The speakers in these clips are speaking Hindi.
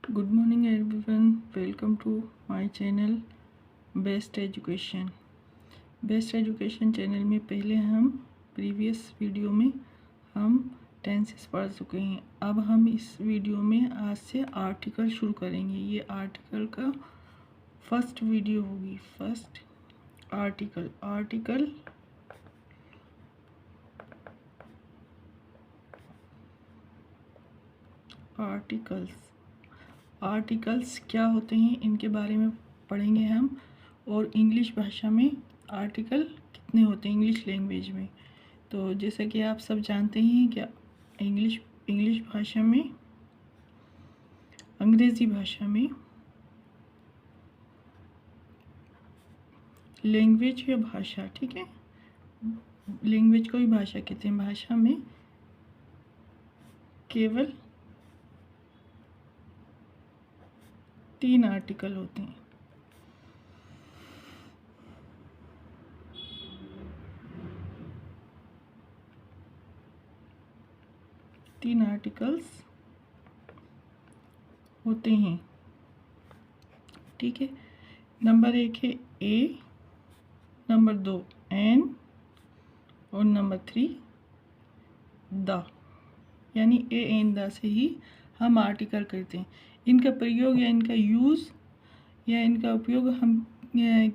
Good morning everyone, welcome to my channel best education. Best education channel में पहले हम प्रीवियस वीडियो में हम टेंसेस पढ़ चुके हैं। अब हम इस वीडियो में आज से आर्टिकल शुरू करेंगे। ये आर्टिकल का फर्स्ट वीडियो होगी। फर्स्ट आर्टिकल आर्टिकल्स क्या होते हैं इनके बारे में पढ़ेंगे हम। और इंग्लिश भाषा में आर्टिकल कितने होते हैं इंग्लिश लैंग्वेज में। तो जैसा कि आप सब जानते हैं कि इंग्लिश भाषा में, अंग्रेज़ी भाषा में, लैंग्वेज या भाषा, ठीक है, लैंग्वेज को भी भाषा कहते हैं। भाषा में केवल 3 आर्टिकल होते हैं। तीन आर्टिकल्स होते हैं, ठीक है। नंबर 1 है ए, नंबर 2 एन और नंबर 3 द, यानी ए एन द से ही हम आर्टिकल करते हैं। इनका प्रयोग या इनका यूज़ या इनका उपयोग हम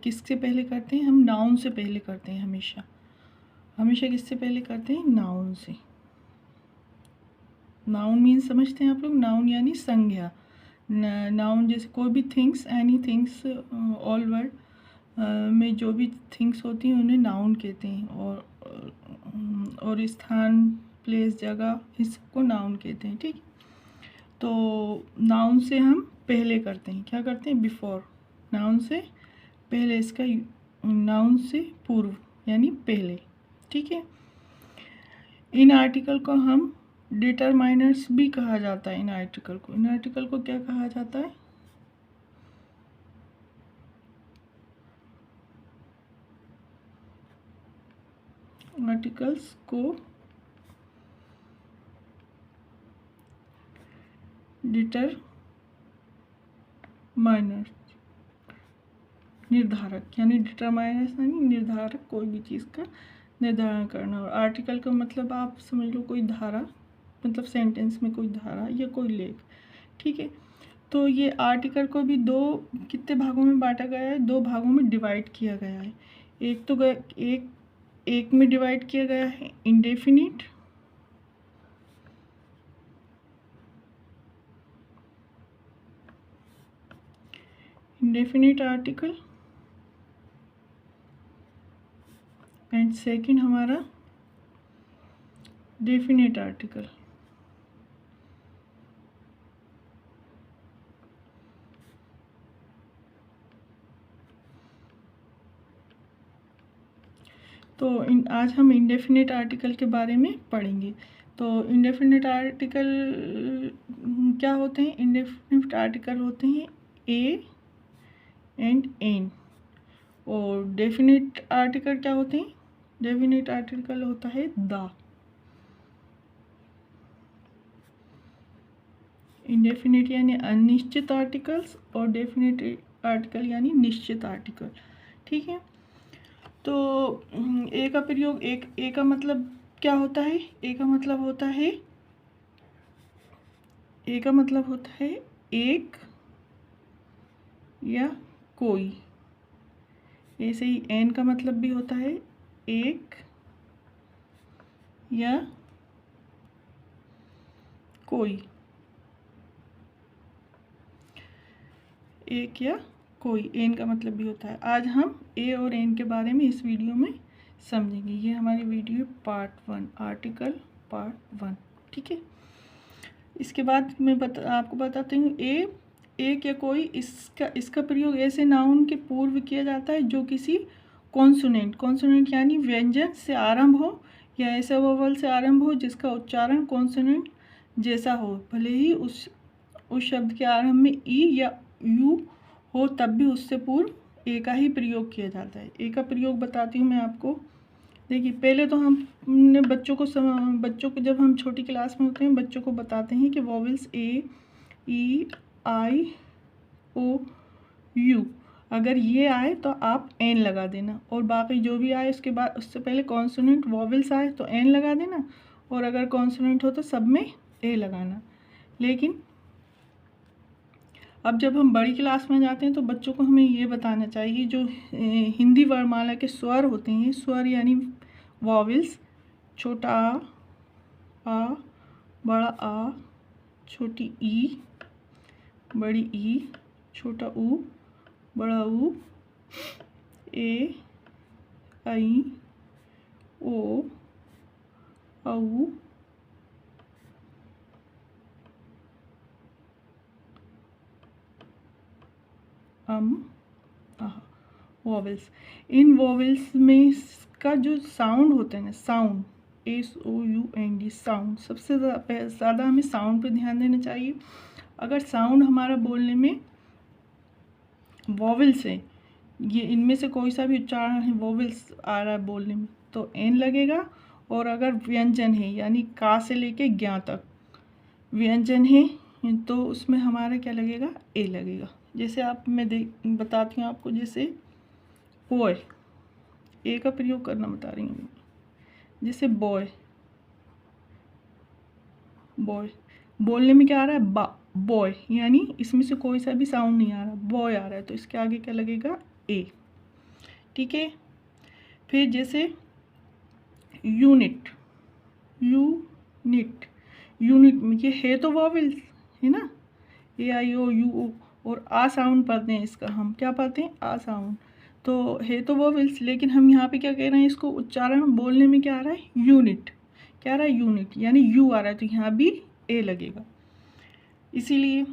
किससे पहले करते हैं? हम नाउन से पहले करते हैं। हमेशा किससे पहले करते हैं? नाउन से। नाउन मीन समझते हैं आप लोग? नाउन यानी संज्ञा। नाउन जैसे कोई भी things, any things, all word में जो भी थिंग्स होती हैं उन्हें नाउन कहते हैं। और स्थान, प्लेस, जगह, इस सबको नाउन कहते हैं, ठीक। तो नाउन से हम पहले करते हैं, क्या करते हैं? बिफोर। नाउन से पहले, इसका नाउन से पूर्व यानी पहले, ठीक है। इन आर्टिकल को हम डिटरमाइनर्स भी कहा जाता है। इन आर्टिकल को क्या कहा जाता है? आर्टिकल्स को डिटरमाइनर्स, निर्धारक, यानी डिटरमाइनर्स यानी निर्धारक, कोई भी चीज़ का निर्धारण करना। और आर्टिकल का मतलब आप समझ लो कोई धारा, मतलब सेंटेंस में कोई धारा या कोई लेख, ठीक है। तो ये आर्टिकल को भी कितने भागों में बांटा गया है? 2 भागों में डिवाइड किया गया है। एक में डिवाइड किया गया है इंडेफिनिट, आर्टिकल, एंड सेकंड हमारा डेफिनिट आर्टिकल। तो आज हम इंडेफिनिट आर्टिकल के बारे में पढ़ेंगे। तो इंडेफिनिट आर्टिकल क्या होते हैं? इंडेफिनिट आर्टिकल होते हैं ए एंड एन। और डेफिनिट आर्टिकल क्या होते हैं? डेफिनिट आर्टिकल होता है द। इंडेफिनिट यानी अनिश्चित आर्टिकल्स और डेफिनिट आर्टिकल यानी निश्चित आर्टिकल, ठीक है। तो ए का प्रयोग, ए का मतलब क्या होता है? ए का मतलब होता है एक या कोई। ऐसे ही एन का मतलब भी होता है एक या कोई, एक या कोई, एन का मतलब भी होता है। आज हम ए और एन के बारे में इस वीडियो में समझेंगे। ये हमारी वीडियो पार्ट 1, आर्टिकल पार्ट 1, ठीक है। इसके बाद मैं आपको बताती हूँ एक या कोई, इसका प्रयोग ऐसे नाउन के पूर्व किया जाता है जो किसी कॉन्सोनेंट यानी व्यंजन से आरंभ हो या ऐसे वोवल से आरंभ हो जिसका उच्चारण कॉन्सोनेंट जैसा हो। भले ही उस शब्द के आरंभ में ई या यू हो, तब भी उससे पूर्व ए का ही प्रयोग किया जाता है। ए का प्रयोग बताती हूँ मैं आपको। देखिए, पहले तो हमने बच्चों को जब हम छोटी क्लास में होते हैं बच्चों को बताते हैं कि vowels A, E, I O you, अगर ये आए तो आप एन लगा देना, और बाकी जो भी आए उसके बाद उससे पहले कॉन्सोनेंट वॉवेल्स आए तो एन लगा देना, और अगर कॉन्सोनेंट हो तो सब में ए लगाना। लेकिन अब जब हम बड़ी क्लास में जाते हैं तो बच्चों को हमें ये बताना चाहिए जो हिंदी वर्णमाला के स्वर होते हैं, स्वर यानी वॉवेल्स, छोटा आ, बड़ा आ, छोटी ई, बड़ी ई, छोटा ऊ, बड़ा ऊ, ए, आई, ओ, औ, आह, वॉवेल्स। इन वॉवेल्स में का जो साउंड होता है ना, साउंड SOUND, साउंड, सबसे ज़्यादा हमें साउंड पे ध्यान देना चाहिए। अगर साउंड हमारा बोलने में वॉवेल्स है, ये इनमें से कोई सा भी उच्चारण है वॉवेल्स आ रहा है बोलने में तो एन लगेगा, और अगर व्यंजन है यानी का से लेके ज्ञा तक व्यंजन है तो उसमें हमारा क्या लगेगा, ए लगेगा। जैसे आप मैं बताती हूँ आपको, जैसे बॉय, ए का प्रयोग करना बता रही हूँ। जैसे बॉय, बॉय बोलने में क्या आ रहा है, बा, बॉय, यानी इसमें से कोई सा भी साउंड नहीं आ रहा, बॉय आ रहा है तो इसके आगे क्या लगेगा, ए। ठीक है। फिर जैसे यूनिट, यूनिट, यूनिट में ये है तो वॉवेल्स है ना, AIOU, और आ साउंड पढ़ते हैं इसका, हम क्या पढ़ते हैं, आ साउंड, तो है तो वॉवेल्स, लेकिन हम यहाँ पे क्या कह रहे हैं, इसको उच्चारण बोलने में क्या आ रहा है, यूनिट, क्या आ रहा है, यूनिट, यानी यू आ रहा है तो यहाँ भी ए लगेगा। इसीलिए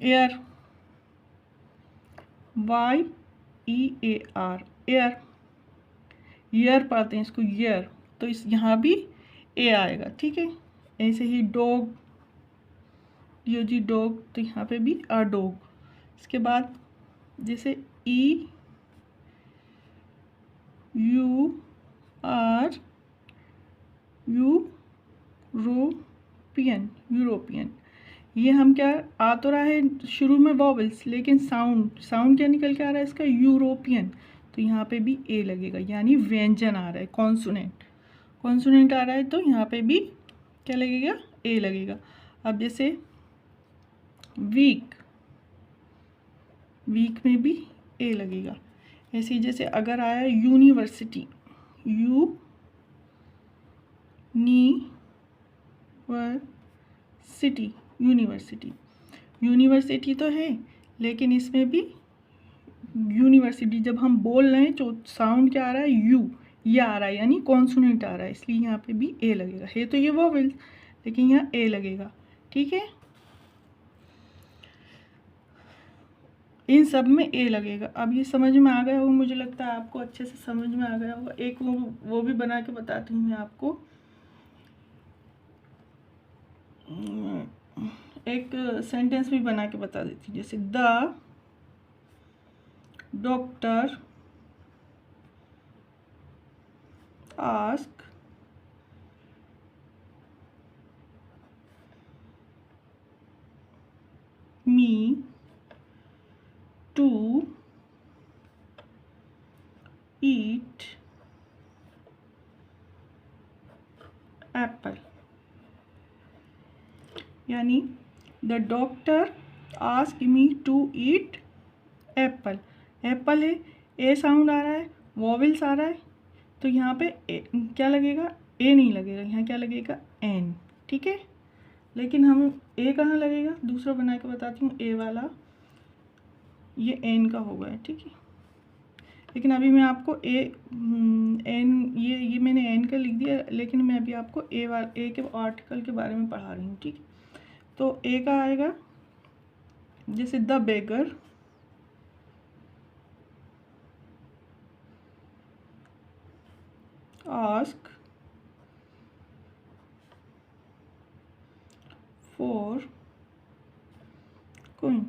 एयर, YEAR, एयर, ईयर पढ़ते हैं इसको, ईयर, तो इस यहाँ भी ए आएगा। ठीक है। ऐसे ही डॉग, DOG, डॉग, तो यहाँ पे भी आ डॉग। इसके बाद जैसे EUR, यूरोपियन, यूरोपियन, ये हम क्या आ तो रहा है शुरू में वॉवेल्स, लेकिन साउंड क्या निकल के आ रहा है इसका, यूरोपियन, तो यहाँ पे भी ए लगेगा, यानी व्यंजन आ रहा है, कॉन्सोनेंट आ रहा है तो यहाँ पे भी क्या लगेगा, ए लगेगा। अब जैसे वीक, वीक में भी ए लगेगा। ऐसे ही जैसे अगर आया यूनिवर्सिटी, यूनिवर्सिटी, यूनिवर्सिटी, यूनिवर्सिटी तो है लेकिन इसमें भी यूनिवर्सिटी, जब हम बोल रहे हैं तो साउंड क्या आ रहा है, यू, ये आ रहा है, यानी कॉन्सोनेंट आ रहा है, इसलिए यहाँ पे भी ए लगेगा। है तो ये वोवेल लेकिन यहाँ ए लगेगा। ठीक है, इन सब में ए लगेगा। अब ये समझ में आ गया होगा, मुझे लगता है आपको अच्छे से समझ में आ गया होगा। एक वो भी बना के बताती हूँ मैं आपको। एक सेंटेंस भी बना के बता देती हूँ, जैसे the doctor ask me to eat apple, यानी the doctor ask me to eat apple. Apple है, ए साउंड आ रहा है, वॉवेल्स आ रहा है, तो यहाँ पे क्या लगेगा, ए नहीं लगेगा, यहाँ क्या लगेगा, एन। ठीक है, लेकिन हम ए कहाँ लगेगा, दूसरा बना के बताती हूँ। ए वाला ये एन का होगा, ठीक है, लेकिन अभी मैं आपको एन ये मैंने एन का लिख दिया, लेकिन मैं अभी आपको ए के आर्टिकल के बारे में पढ़ा रही हूँ। ठीक है, तो ए का आएगा जैसे the beggar ask for coin,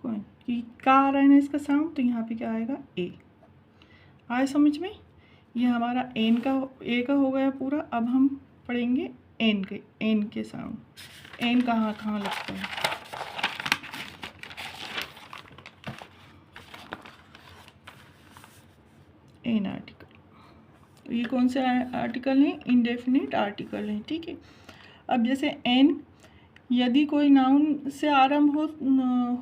coin की का आ रहा है ना इसका साउंड, तो यहाँ पे क्या आएगा, ए। आए समझ में, ये हमारा ए का हो गया पूरा। अब हम पढ़ेंगे एन के साउंड। एन कहाँ कहाँ लगता है? An article. ये कौन से आर्टिकल हैं? इंडेफिनिट आर्टिकल हैं, ठीक है। अब जैसे एन, यदि कोई नाउन से आरंभ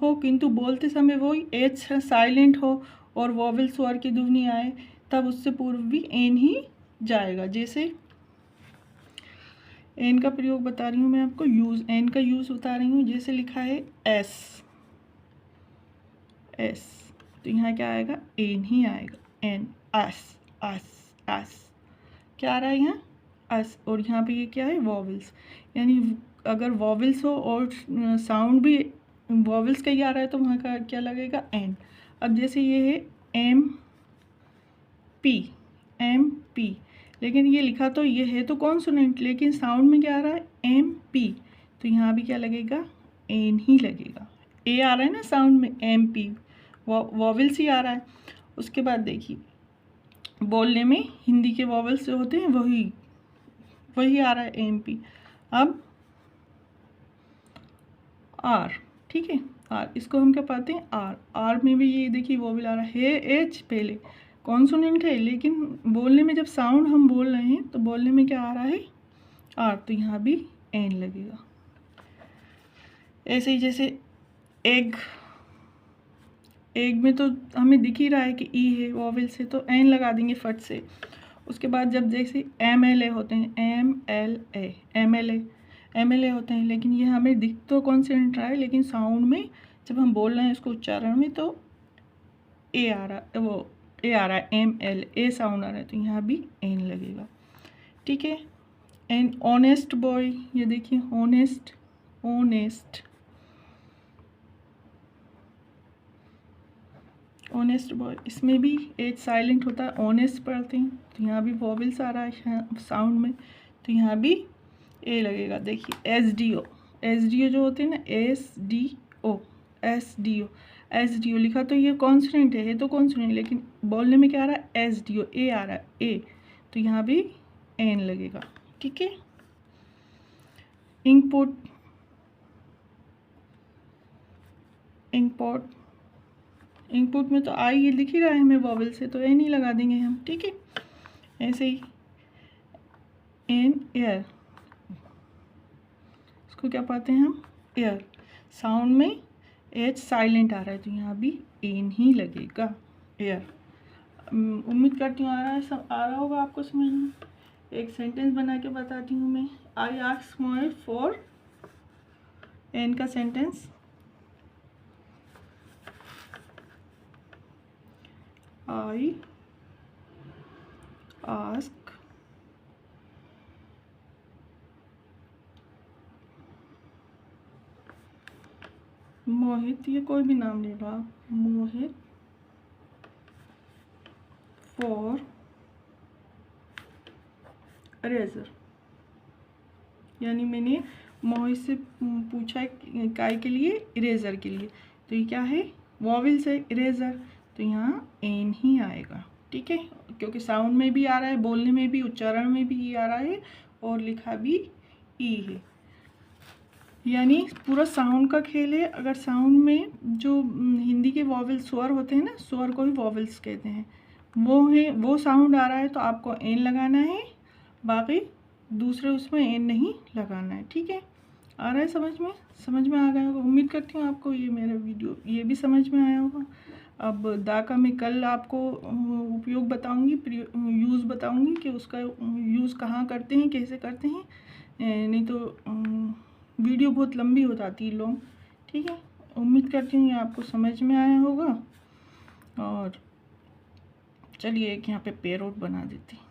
हो किंतु बोलते समय वो एच साइलेंट हो और वॉवेल स्वर की ध्वनि आए, तब उससे पूर्व भी एन ही जाएगा। जैसे एन का प्रयोग बता रही हूँ मैं आपको, यूज़, एन का यूज़ बता रही हूँ। जैसे लिखा है एस, एस, तो यहाँ क्या आएगा? एन ही आएगा। एन, एस, एस, एस, क्या आ रहा है यहाँ? एस। और यहाँ पे ये क्या है? वॉवेल्स। यानी अगर वॉवेल्स हो और साउंड भी वॉवेल्स का ही आ रहा है तो वहाँ का क्या लगेगा? एन। अब जैसे ये है एम पी, एम पी, लेकिन ये लिखा तो ये है तो कॉन्सोनेंट, लेकिन साउंड में क्या आ रहा है? एम पी, तो यहाँ भी क्या लगेगा? एन ही लगेगा। ए आ रहा है ना साउंड में, एम पी, वॉवेल्स ही आ रहा है। उसके बाद देखिए, बोलने में हिंदी के वॉवेल्स जो होते हैं वही आ रहा है, एम पी। अब आर, ठीक है, आर, इसको हम क्या पाते हैं? आर। आर में भी ये देखिए वॉवेल आ रहा है, एच पहले कॉन्सोनेंट है, लेकिन बोलने में जब साउंड हम बोल रहे हैं तो बोलने में क्या आ रहा है? आर, तो यहाँ भी एन लगेगा। ऐसे ही जैसे एग, एग में तो हमें दिख ही रहा है कि ई है वॉवेल से, तो एन लगा देंगे फट से। उसके बाद जब जैसे एम एल ए होते हैं, M L A, M L A, M L A होते हैं, लेकिन ये हमें दिख तो कॉन्सोनेंट रहा है, लेकिन साउंड में जब हम बोल रहे हैं इसको उच्चारण में तो ए आ रहा है, वो ए आ रहा है, एम एल ए साउंड आ रहा है, तो यहाँ भी एन लगेगा, ठीक है। एन, ऑनेस्ट बॉय, ये देखिए ऑनेस्ट, ऑनेस्ट, ऑनेस्ट बॉय, इसमें भी एच साइलेंट होता है, ऑनेस्ट पढ़ते हैं, तो यहाँ भी वॉवेल्स आ रहा है साउंड में, तो यहाँ भी ए लगेगा। देखिए S D O, S D O जो होते हैं ना, S D O, S D O, S D O लिखा तो ये कॉन्सोनेंट है तो कॉन्सोनेंट, लेकिन बोलने में क्या आ रहा है? एस डी ओ, ए आ रहा है, ए, तो यहाँ भी एन लगेगा, ठीक है। इंकपुट, इंकपोर्ट, इनपुट में तो आई ये लिख ही रहा है हमें वॉवेल से, तो एन ही लगा देंगे हम, ठीक है। ऐसे ही एन, एयर, इसको क्या पाते हैं हम? एयर, साउंड में एच साइलेंट आ रहा है तो यहाँ भी एन ही लगेगा, एयर। उम्मीद करती हूँ आ रहा है, सब आ रहा होगा आपको समझ में। एक सेंटेंस बना के बताती हूँ मैं। I ask my for, N का सेंटेंस, आई आस्क मोहित, ये कोई भी नाम ले लो आप, मोहित फॉर इरेजर, यानी मैंने मोहित से पूछा काय के लिए? इरेजर के लिए, तो ये क्या है? वॉवेल से इरेजर, तो यहाँ एन ही आएगा, ठीक है, क्योंकि साउंड में भी आ रहा है, बोलने में भी, उच्चारण में भी ई आ रहा है और लिखा भी ई है, यानी पूरा साउंड का खेल है। अगर साउंड में जो हिंदी के वॉवेल स्वर होते हैं ना, स्वर को ही वॉवेल्स कहते हैं, वो साउंड आ रहा है तो आपको एन लगाना है, बाकी दूसरे उसमें एन नहीं लगाना है, ठीक है। आ रहा है समझ में आ गया होगा। उम्मीद करती हूँ आपको ये मेरा वीडियो ये भी समझ में आया होगा। अब दा का मैं कल आपको उपयोग बताऊंगी, यूज़ बताऊंगी कि उसका यूज़ कहाँ करते हैं, कैसे करते हैं, नहीं तो वीडियो बहुत लंबी हो जाती है, लॉन्ग, ठीक है। उम्मीद करती हूँ ये आपको समझ में आया होगा। और चलिए एक यहाँ पे पेरोट बना देती हूँ।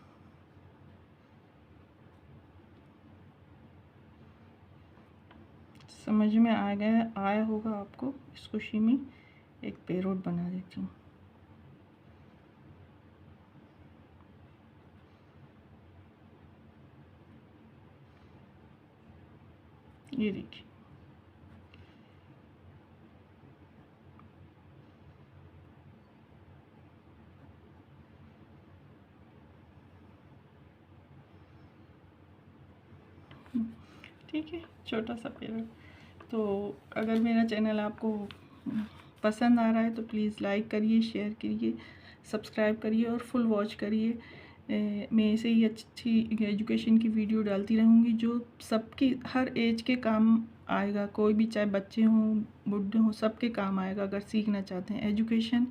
समझ में आया होगा आपको। इस खुशी में एक पेरोट बना देती हूँ। ये देखिए, ठीक है, छोटा सा पेड़। तो अगर मेरा चैनल आपको पसंद आ रहा है तो प्लीज़ लाइक करिए, शेयर करिए, सब्सक्राइब करिए और फुल वॉच करिए। मैं ऐसे ही अच्छी एजुकेशन की वीडियो डालती रहूँगी जो सबकी हर एज के काम आएगा। कोई भी, चाहे बच्चे हों बुढ़े हों, सबके काम आएगा अगर सीखना चाहते हैं। एजुकेशन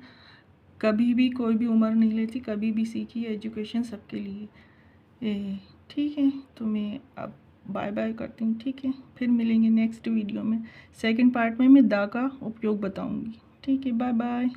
कभी भी कोई भी उम्र नहीं लेती, कभी भी सीखिए, एजुकेशन सबके लिए। ठीक है, तो मैं अब बाय बाय करती हूँ। ठीक है, फिर मिलेंगे नेक्स्ट वीडियो में। सेकंड पार्ट में मैं दा का उपयोग बताऊँगी। ठीक है, बाय बाय।